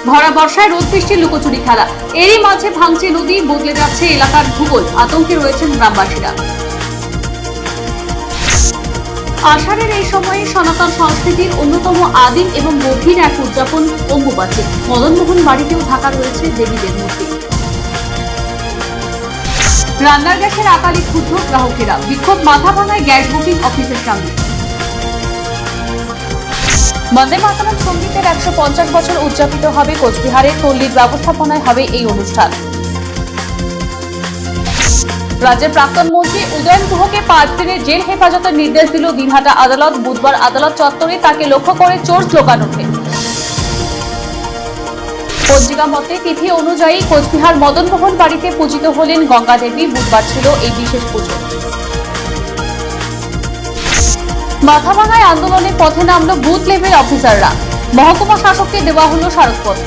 ভরা বর্ষায় রোদ বৃষ্টির লুকোচুরি খেলা, এরই মাঝে ভাঙছে নদী, বদলে যাচ্ছে এলাকার ভূগোল, আতঙ্কে রয়েছেন গ্রামবাসীরা। আষাঢ়ের এই সময়ে সনাতন সংস্কৃতির অন্যতম আদিম এবং গভীর এক উদযাপন অম্বুবাচী। মদনমোহন বাড়িতেও থাকা রয়েছে দেবীদের মূর্তি। রান্নার গ্যাসের আকালে ক্ষুব্ধ গ্রাহকেরা, বিক্ষোভ মাথাভাঙায় গ্যাস বুকিং অফিসের সামনে। বন্দে মাতরম সঙ্গীতের 150 বছর উদযাপিত হবে কোচবিহারের পল্লীর ব্যবস্থাপনায় হবে এই অনুষ্ঠান। রাজ্যের প্রাক্তন মন্ত্রী উদয়ন গুহকে 5 দিনের জেল হেফাজতের নির্দেশ দিল দিনহাটা আদালত। বুধবার আদালত চত্বরে তাকে লক্ষ্য করে চোর স্লোগান ওঠে। পঞ্জিকা মতে তিথি অনুযায়ী কোচবিহার মদনমোহন বাড়িতে পূজিত হলেন গঙ্গা দেবী। বুধবার ছিল এই বিশেষ পুজো। মাথাভাঙায় আন্দোলনের পথে নামল বুথ লেভেল অফিসাররা। মহকুমা শাসককে দেওয়া হলো স্মারকপত্র।